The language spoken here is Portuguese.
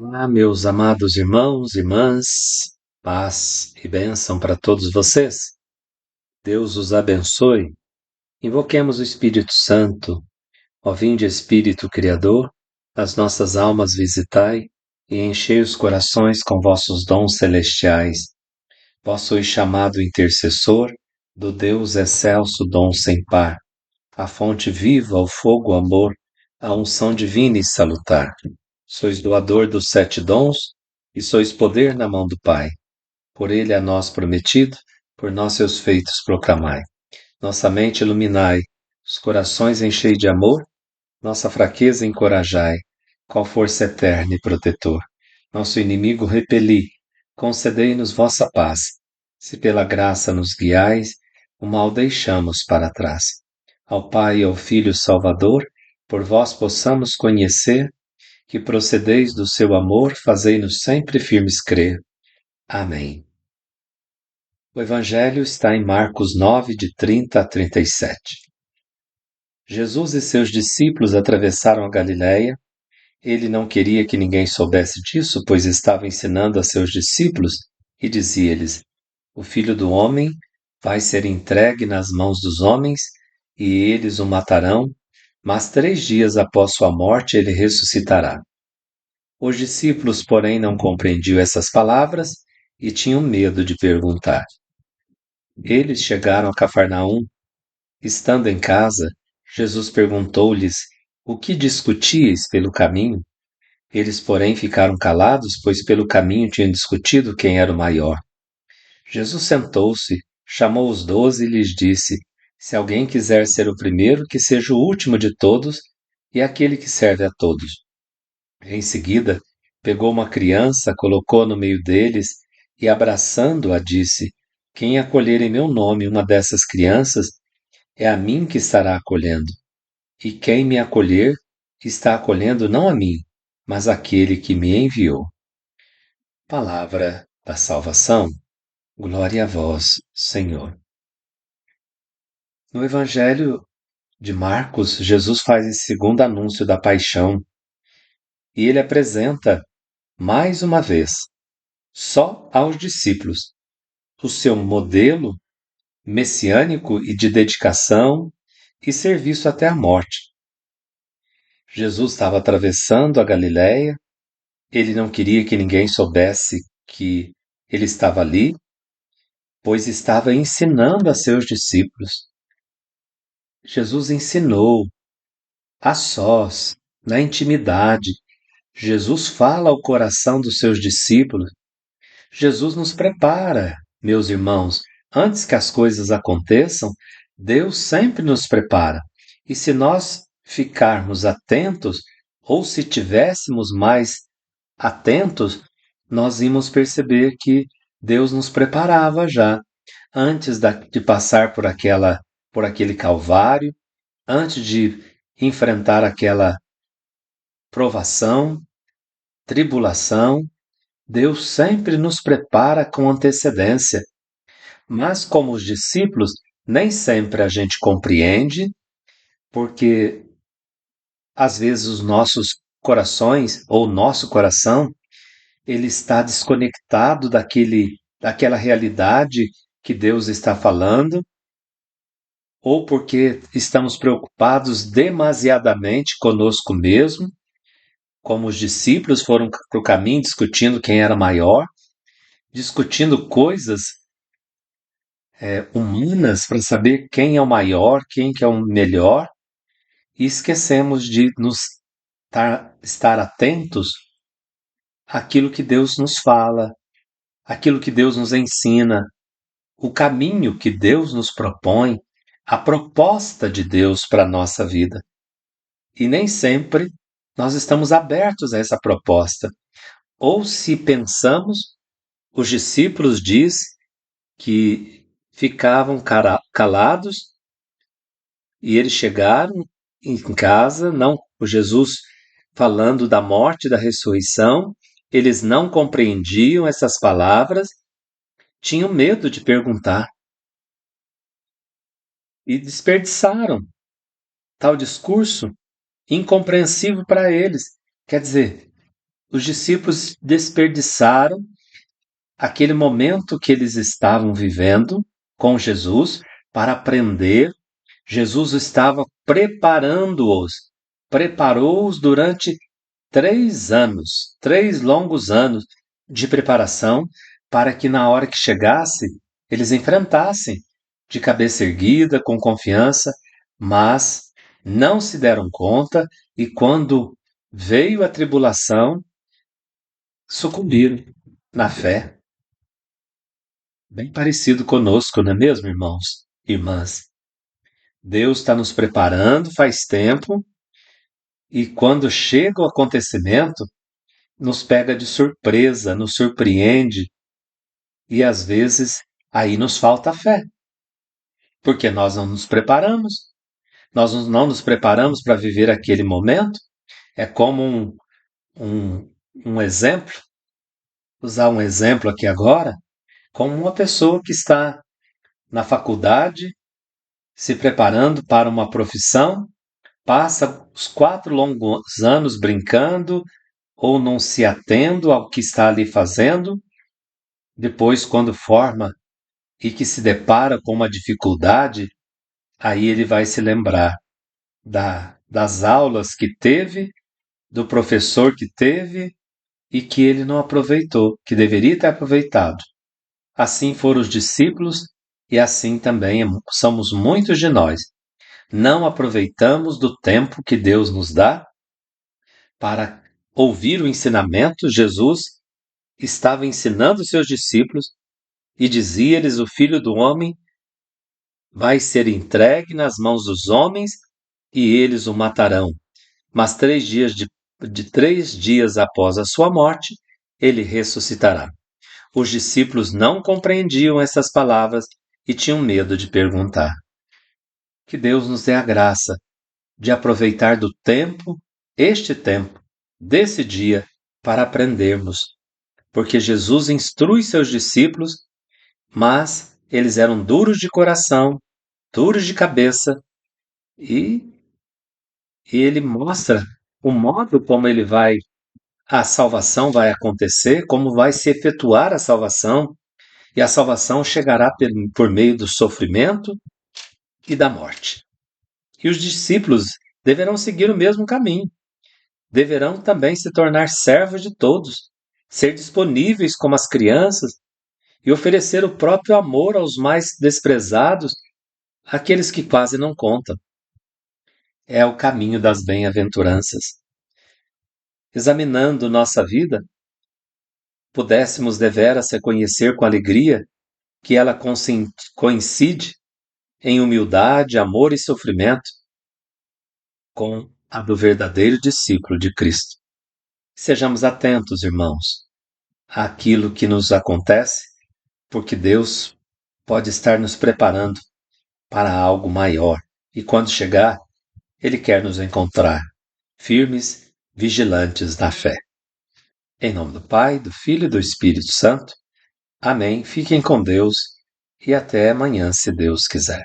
Olá, meus amados irmãos, irmãs, paz e bênção para todos vocês. Deus os abençoe. Invoquemos o Espírito Santo. Ó vinde Espírito Criador, as nossas almas visitai e enchei os corações com vossos dons celestiais. Vós sois chamado intercessor do Deus excelso dom sem par, a fonte viva, o fogo, o amor, a unção divina e salutar. Sois doador dos 7 dons e sois poder na mão do Pai. Por ele a nós prometido, por nós seus feitos proclamai. Nossa mente iluminai, os corações enchei de amor, nossa fraqueza encorajai, qual força eterna e protetor. Nosso inimigo repeli, concedei-nos vossa paz. Se pela graça nos guiais, o mal deixamos para trás. Ao Pai e ao Filho Salvador, por vós possamos conhecer que procedeis do seu amor, fazei-nos sempre firmes crer. Amém. O Evangelho está em Marcos 9, de 30 a 37. Jesus e seus discípulos atravessaram a Galiléia. Ele não queria que ninguém soubesse disso, pois estava ensinando a seus discípulos e dizia-lhes: O Filho do Homem vai ser entregue nas mãos dos homens e eles o matarão, mas 3 dias após sua morte ele ressuscitará. Os discípulos, porém, não compreendiam essas palavras e tinham medo de perguntar. Eles chegaram a Cafarnaum. Estando em casa, Jesus perguntou-lhes: O que discutíeis pelo caminho? Eles, porém, ficaram calados, pois pelo caminho tinham discutido quem era o maior. Jesus sentou-se, chamou os 12 e lhes disse: Se alguém quiser ser o primeiro, que seja o último de todos e aquele que serve a todos. Em seguida, pegou uma criança, colocou-a no meio deles e, abraçando-a, disse: Quem acolher em meu nome uma dessas crianças, é a mim que estará acolhendo. E quem me acolher, está acolhendo não a mim, mas aquele que me enviou. Palavra da salvação. Glória a vós, Senhor. No Evangelho de Marcos, Jesus faz esse segundo anúncio da paixão e ele apresenta, mais uma vez, só aos discípulos, o seu modelo messiânico e de dedicação e serviço até a morte. Jesus estava atravessando a Galiléia, ele não queria que ninguém soubesse que ele estava ali, pois estava ensinando a seus discípulos. Jesus ensinou a sós, na intimidade. Jesus fala ao coração dos seus discípulos. Jesus nos prepara, meus irmãos. Antes que as coisas aconteçam, Deus sempre nos prepara. E se nós ficarmos atentos, ou se tivéssemos mais atentos, nós íamos perceber que Deus nos preparava já, antes de passar por aquele calvário, antes de enfrentar aquela provação, tribulação. Deus sempre nos prepara com antecedência, mas como os discípulos, nem sempre a gente compreende, porque às vezes os nossos corações ou nosso coração, ele está desconectado daquela realidade que Deus está falando, ou porque estamos preocupados demasiadamente conosco mesmo, como os discípulos foram para o caminho discutindo quem era maior, discutindo coisas humanas para saber quem é o maior, quem que é o melhor, e esquecemos de estar atentos àquilo que Deus nos fala, àquilo que Deus nos ensina, o caminho que Deus nos propõe, a proposta de Deus para a nossa vida. E nem sempre nós estamos abertos a essa proposta. Ou se pensamos, os discípulos diz que ficavam calados e eles chegaram em casa, não, o Jesus falando da morte e da ressurreição, eles não compreendiam essas palavras, tinham medo de perguntar e desperdiçaram tal discurso incompreensível para eles. Quer dizer, Os discípulos desperdiçaram aquele momento que eles estavam vivendo com Jesus para aprender. Jesus estava preparando-os, preparou-os durante 3 anos, 3 longos anos de preparação, para que na hora que chegasse, eles enfrentassem de cabeça erguida, com confiança, mas não se deram conta e quando veio a tribulação, sucumbiram na fé. Bem parecido conosco, não é mesmo, irmãos? Irmãs, Deus está nos preparando faz tempo e quando chega o acontecimento, nos pega de surpresa, nos surpreende e às vezes aí nos falta fé, porque nós não nos preparamos, nós não nos preparamos para viver aquele momento. É como um, um exemplo, usar um exemplo aqui agora, como uma pessoa que está na faculdade se preparando para uma profissão, passa os 4 longos anos brincando ou não se atendo ao que está ali fazendo. Depois, quando forma e que se depara com uma dificuldade, aí ele vai se lembrar das aulas que teve, do professor que teve e que ele não aproveitou, que deveria ter aproveitado. Assim foram os discípulos e assim também somos muitos de nós. Não aproveitamos do tempo que Deus nos dá para ouvir o ensinamento. Jesus estava ensinando seus discípulos e dizia-lhes: o Filho do Homem vai ser entregue nas mãos dos homens e eles o matarão. Mas 3 dias após a sua morte, ele ressuscitará. Os discípulos não compreendiam essas palavras e tinham medo de perguntar. Que Deus nos dê a graça de aproveitar do tempo, este tempo, desse dia, para aprendermos. Porque Jesus instrui seus discípulos, mas eles eram duros de coração, duros de cabeça, e ele mostra o modo como a salvação vai acontecer, como vai se efetuar a salvação, e a salvação chegará por meio do sofrimento e da morte. E os discípulos deverão seguir o mesmo caminho. Deverão também se tornar servos de todos, ser disponíveis como as crianças e oferecer o próprio amor aos mais desprezados, aqueles que quase não contam. É o caminho das bem-aventuranças. Examinando nossa vida, pudéssemos deveras reconhecer com alegria que ela coincide em humildade, amor e sofrimento com a do verdadeiro discípulo de Cristo. Sejamos atentos, irmãos, àquilo que nos acontece, porque Deus pode estar nos preparando para algo maior. E quando chegar, Ele quer nos encontrar firmes, vigilantes na fé. Em nome do Pai, do Filho e do Espírito Santo. Amém. Fiquem com Deus e até amanhã, se Deus quiser.